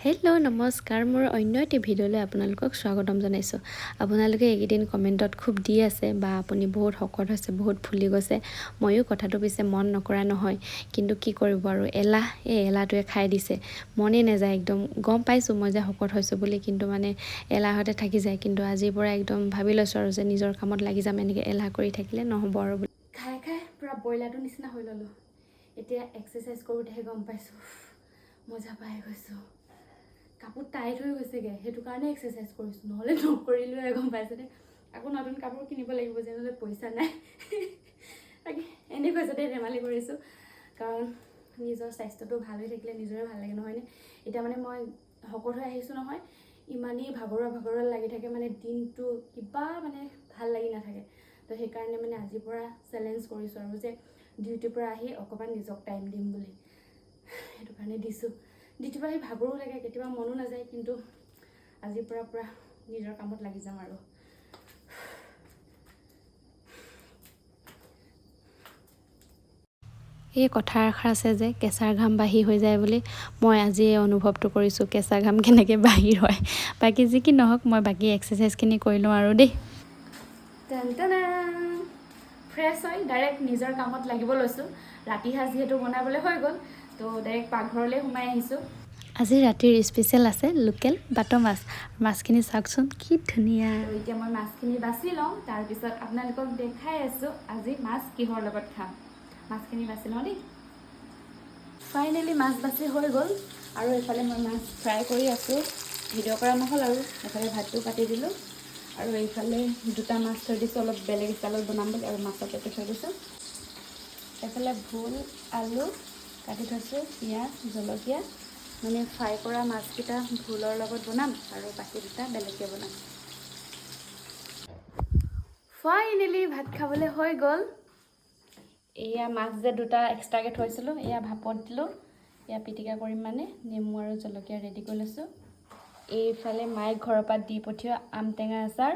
Hello' নমস্কাৰ মোৰ অন্য এটি ভিডিঅ'লৈ আপোনালোকক স্বাগতম জনাইছোঁ। আপোনালোকে এইকেইদিন কমেণ্টত খুব দি আছে বা আপুনি বহুত শকত হৈছে, বহুত ফুলি গৈছে। ময়ো কথাটো পিছে মন নকৰা নহয়, কিন্তু কি কৰিব আৰু এই এলাহটোৱে খাই দিছে। মনেই নাযায় একদম। গম পাইছোঁ মই যে শকত হৈছোঁ বুলি, কিন্তু মানে এলাহতে থাকি যায়। কিন্তু আজিৰ পৰা একদম ভাবি লৈছোঁ আৰু যে নিজৰ কামত লাগি যাম, এনেকৈ এলাহ কৰি থাকিলে নহ'ব আৰু বুলি। খাই পূৰা ব্ৰইলাৰটোৰ নিচিনা হৈ ল'লোঁ। এতিয়া এক্সাৰচাইজ কৰোঁতেহে গম পাইছোঁ মজা পাই গৈছোঁ। কাপোৰ টাইট হৈ গৈছেগৈ, সেইটো কাৰণে এক্সাৰচাইজ কৰিছোঁ, নহ'লে নকৰিলোৱে। গম পাইছেনে? আকৌ নতুন কাপোৰ কিনিব লাগিব, যে নহ'লে পইচা নাই। তাকে এনেকৈ যাতে ধেমালি কৰিছোঁ, কাৰণ নিজৰ স্বাস্থ্যটো ভাল হৈ থাকিলে নিজৰে ভাল লাগে, নহয়নে? এতিয়া মানে মই শকত হৈ আহিছোঁ নহয়, ইমানেই ভাগৰুৱা লাগি থাকে, মানে দিনটো কিবা মানে ভাল লাগি নাথাকে। তো সেইকাৰণে মানে আজিৰ পৰা চেলেঞ্জ কৰিছোঁ আৰু যে ডিউটিৰ পৰা আহি অকণমান নিজক টাইম দিম বুলি। সেইটো কাৰণে দিছোঁ। ডিউটিৰ পৰা আহি ভাগৰো লাগে, কেতিয়াবা মনো নাযায়, কিন্তু আজিৰ পৰা পূৰা নিজৰ কামত লাগি যাম আৰু। এই কথা এষাৰ আছে যে কেঁচাৰ ঘাম বাহিৰ হৈ যায় বুলি, মই আজি এই অনুভৱটো কৰিছোঁ, কেঁচা ঘাম কেনেকৈ বাহিৰ হয়। বাকী যি কি নহওক, মই বাকী এক্সাৰচাইজখিনি কৰি লওঁ আৰু দেই। ফ্ৰেছ হৈ ডাইৰেক্ট নিজৰ কামত লাগিব লৈছোঁ। ৰাতি সাঁজ যিহেতু বনাবলৈ হৈ গ'ল, তো ডাইৰেক্ট পাকঘৰলৈ সোমাই আহিছোঁ। আজি ৰাতিৰ স্পেচিয়েল আছে লোকেল বাট মাছ। মাছখিনি চাওকচোন কি ধুনীয়া। এতিয়া মই মাছখিনি বাছি লওঁ, তাৰপিছত আপোনালোকক দেখাই আছোঁ আজি মাছ কিহৰ লগত খাম। মাছখিনি বাছি লওঁ দেই। ফাইনেলি মাছ বাছি হৈ গ'ল, আৰু এইফালে মই মাছ ফ্ৰাই কৰি আছোঁ। ভিডিঅ' কৰা নহ'ল আৰু এইফালে ভাতটো পাতি দিলোঁ, আৰু এইফালে দুটা মাছ থৈ দিছোঁ, অলপ বেলেগ ষ্টাইলত বনাম বুলি, আৰু মাছৰ পেটু থৈ দিছোঁ। এইফালে ভোল আলু কাটি থৈছোঁ, পিঁয়াজ জলকীয়া, মানে ফ্ৰাই কৰা মাছকেইটা ভোলৰ লগত বনাম, আৰু বাকী দুটা বেলেগকৈ বনাম। ফাইনেলি ভাত খাবলৈ হৈ গ'ল। এয়া মাছ যে দুটা এক্সট্ৰাকৈ থৈছিলোঁ, এয়া ভাপত দিলোঁ। এয়া পিটিকা কৰিম, মানে নেমু আৰু জলকীয়া ৰেডি কৰি লৈছোঁ। এইফালে মায়ে ঘৰৰ পৰা দি পঠিওৱা আম টেঙা আচাৰ,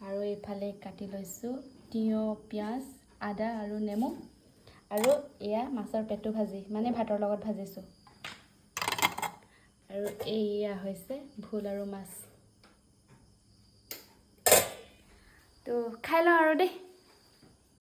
আৰু এইফালে কাটি লৈছোঁ তিয়ঁহ পিঁয়াজ আদা আৰু নেমু, আৰু এয়া মাছৰ পেটু ভাজি, মানে ভাতৰ লগত ভাজিছোঁ। আৰু এয়া হৈছে ভোল আৰু মাছ। তো খাই লওঁ আৰু দেই।